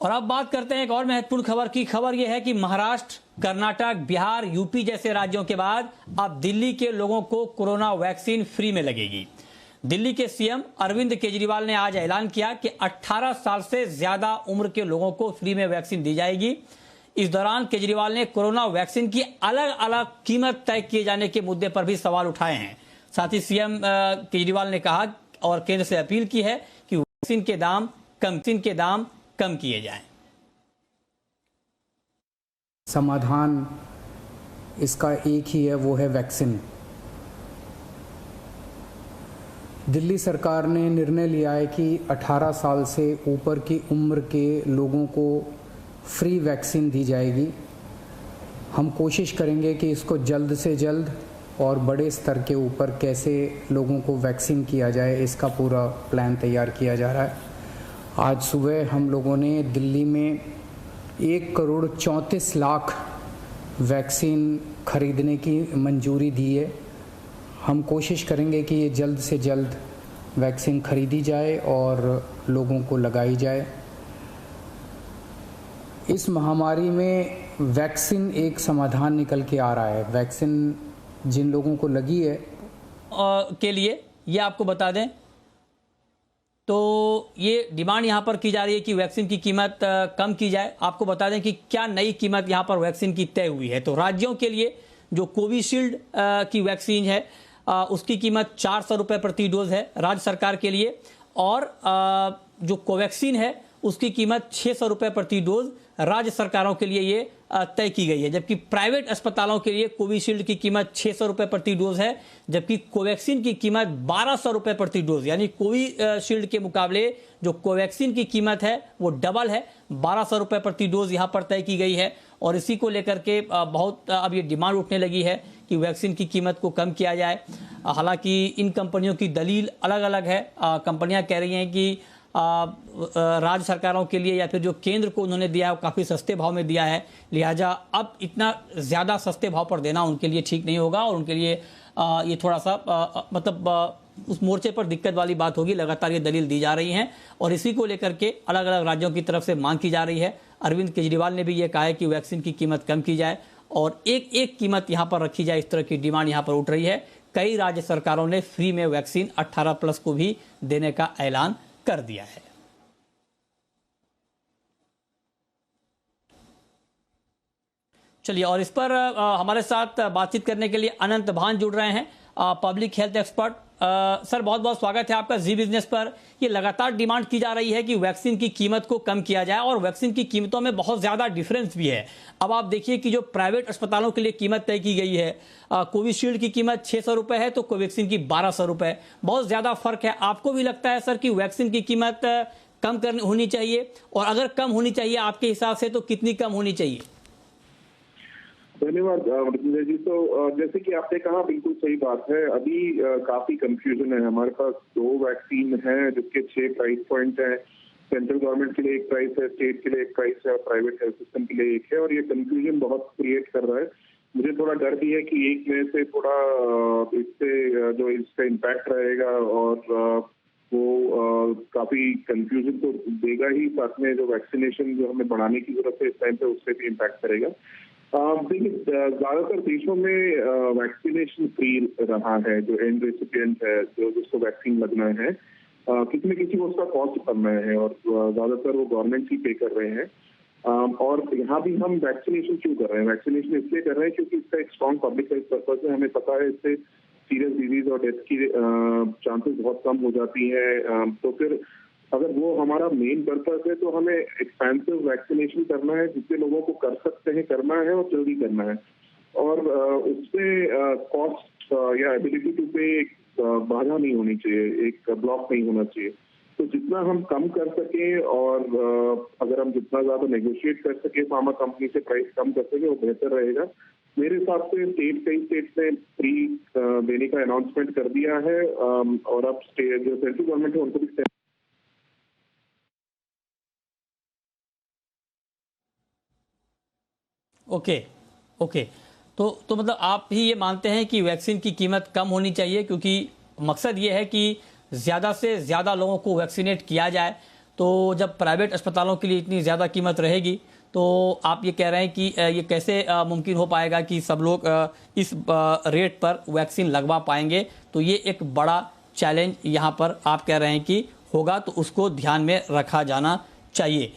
और अब बात करते हैं एक और महत्वपूर्ण खबर की। खबर यह है कि महाराष्ट्र, कर्नाटक, बिहार, यूपी जैसे राज्यों के बाद अब दिल्ली के लोगों को कोरोना वैक्सीन फ्री में लगेगी। दिल्ली के सीएम अरविंद केजरीवाल ने आज ऐलान किया कि 18 साल से ज्यादा उम्र के लोगों को फ्री में वैक्सीन दी जाएगी। इस दौरान केजरीवाल ने कोरोना वैक्सीन की अलग अलग कीमत तय किए जाने के मुद्दे पर भी सवाल उठाए हैं। साथ ही सीएम केजरीवाल ने कहा और केंद्र से अपील की है कि वैक्सीन के दाम कम किए जाएं। समाधान इसका एक ही है, वो है वैक्सीन। दिल्ली सरकार ने निर्णय लिया है कि 18 साल से ऊपर की उम्र के लोगों को फ्री वैक्सीन दी जाएगी। हम कोशिश करेंगे कि इसको जल्द से जल्द और बड़े स्तर के ऊपर कैसे लोगों को वैक्सीन किया जाए, इसका पूरा प्लान तैयार किया जा रहा है। आज सुबह हम लोगों ने दिल्ली में 1,34,00,000 वैक्सीन खरीदने की मंजूरी दी है। हम कोशिश करेंगे कि ये जल्द से जल्द वैक्सीन खरीदी जाए और लोगों को लगाई जाए। इस महामारी में वैक्सीन एक समाधान निकल के आ रहा है। वैक्सीन जिन लोगों को लगी है के लिए ये आपको बता दें तो ये डिमांड यहाँ पर की जा रही है कि वैक्सीन की कीमत कम की जाए। आपको बता दें कि क्या नई कीमत यहाँ पर वैक्सीन की तय हुई है। तो राज्यों के लिए जो कोविशील्ड की वैक्सीन है उसकी कीमत 400 रुपये प्रति डोज है राज्य सरकार के लिए, और जो कोवैक्सीन है उसकी कीमत 600 रुपये प्रति डोज राज्य सरकारों के लिए ये तय की गई है। जबकि प्राइवेट अस्पतालों के लिए कोविशील्ड की कीमत 600 रुपये प्रति डोज है, जबकि कोवैक्सीन की कीमत 1200 रुपये प्रति डोज, यानी कोविशील्ड के मुकाबले जो कोवैक्सीन की कीमत है वो डबल है, 1200 रुपये प्रति डोज यहाँ पर तय की गई है। और इसी को लेकर के बहुत अब ये डिमांड उठने लगी है कि वैक्सीन की कीमत को कम किया जाए। हालांकि इन कंपनियों की दलील अलग अलग है। कंपनियां कह रही हैं कि राज्य सरकारों के लिए या फिर जो केंद्र को उन्होंने दिया है वो काफ़ी सस्ते भाव में दिया है, लिहाजा अब इतना ज़्यादा सस्ते भाव पर देना उनके लिए ठीक नहीं होगा और उनके लिए ये थोड़ा सा उस मोर्चे पर दिक्कत वाली बात होगी। लगातार ये दलील दी जा रही हैं और इसी को लेकर के अलग अलग राज्यों की तरफ से मांग की जा रही है। अरविंद केजरीवाल ने भी ये कहा है कि वैक्सीन की कीमत कम की जाए और एक कीमत यहाँ पर रखी जाए, इस तरह की डिमांड यहाँ पर उठ रही है। कई राज्य सरकारों ने फ्री में वैक्सीन 18+ को भी देने का ऐलान कर दिया है। चलिए, और इस पर हमारे साथ बातचीत करने के लिए अनंत भान जुड़ रहे हैं, पब्लिक हेल्थ एक्सपर्ट। सर, बहुत बहुत स्वागत है आपका जी बिजनेस पर। ये लगातार डिमांड की जा रही है कि वैक्सीन की कीमत को कम किया जाए और वैक्सीन की कीमतों में बहुत ज़्यादा डिफरेंस भी है। अब आप देखिए कि जो प्राइवेट अस्पतालों के लिए कीमत तय की गई है, कोविशील्ड की कीमत 600 रुपये है तो कोवैक्सीन की 1200 रुपये, बहुत ज़्यादा फर्क है। आपको भी लगता है सर कि वैक्सीन की कीमत कम होनी चाहिए, और अगर कम होनी चाहिए आपके हिसाब से तो कितनी कम होनी चाहिए? धन्यवाद मृत्युंजय जी। तो जैसे कि आपने कहा, बिल्कुल सही बात है। अभी काफी कंफ्यूजन है। हमारे पास 2 वैक्सीन हैं जिसके 6 प्राइस पॉइंट हैं। सेंट्रल गवर्नमेंट के लिए एक प्राइस है, स्टेट के लिए एक प्राइस है और प्राइवेट हेल्थ सिस्टम के लिए एक है, और ये कंफ्यूजन बहुत क्रिएट कर रहा है। मुझे थोड़ा डर भी है कि एक में से थोड़ा इससे जो इसका इम्पैक्ट रहेगा और वो काफी कंफ्यूजन तो देगा ही, साथ में जो वैक्सीनेशन जो हमें बढ़ाने की जरूरत है इस टाइम पे उससे भी इम्पैक्ट करेगा। देखिए, ज्यादातर देशों में वैक्सीनेशन फ्री रहा है। जो एंड रेसिपिएंट है, जो जिसको वैक्सीन लगना है, किसी न किसी को उसका कॉस्ट करना है और ज्यादातर वो गवर्नमेंट ही पे कर रहे हैं। और यहाँ भी हम वैक्सीनेशन क्यों कर रहे हैं? वैक्सीनेशन इसलिए कर रहे हैं क्योंकि इसका एक स्ट्रॉन्ग पब्लिक हेल्थ पर्पज है। हमें पता है इससे सीरियस डिजीज और डेथ की चांसेस बहुत कम हो जाती है। तो फिर अगर वो हमारा मेन पर्पस है तो हमें एक्सपेंसिव वैक्सीनेशन करना है, जिससे लोगों को कर सकते हैं, करना है और जल्दी करना है, और उसमें कॉस्ट या एबिलिटी टू पे बाधा नहीं होनी चाहिए, एक ब्लॉक नहीं होना चाहिए। तो जितना हम कम कर सके और अगर हम जितना ज्यादा नेगोशिएट कर सके फार्मा कंपनी से प्राइस कम कर सके वो बेहतर रहेगा। मेरे हिसाब से कई स्टेट्स ने फ्री देने का अनाउंसमेंट कर दिया है, और अब जो सेंट्रल गवर्नमेंट है उनको भी ओके। तो मतलब आप ही ये मानते हैं कि वैक्सीन की कीमत कम होनी चाहिए, क्योंकि मकसद ये है कि ज़्यादा से ज़्यादा लोगों को वैक्सीनेट किया जाए। तो जब प्राइवेट अस्पतालों के लिए इतनी ज़्यादा कीमत रहेगी तो आप ये कह रहे हैं कि ये कैसे मुमकिन हो पाएगा कि सब लोग इस रेट पर वैक्सीन लगवा पाएंगे। तो ये एक बड़ा चैलेंज यहाँ पर आप कह रहे हैं कि होगा, तो उसको ध्यान में रखा जाना चाहिए।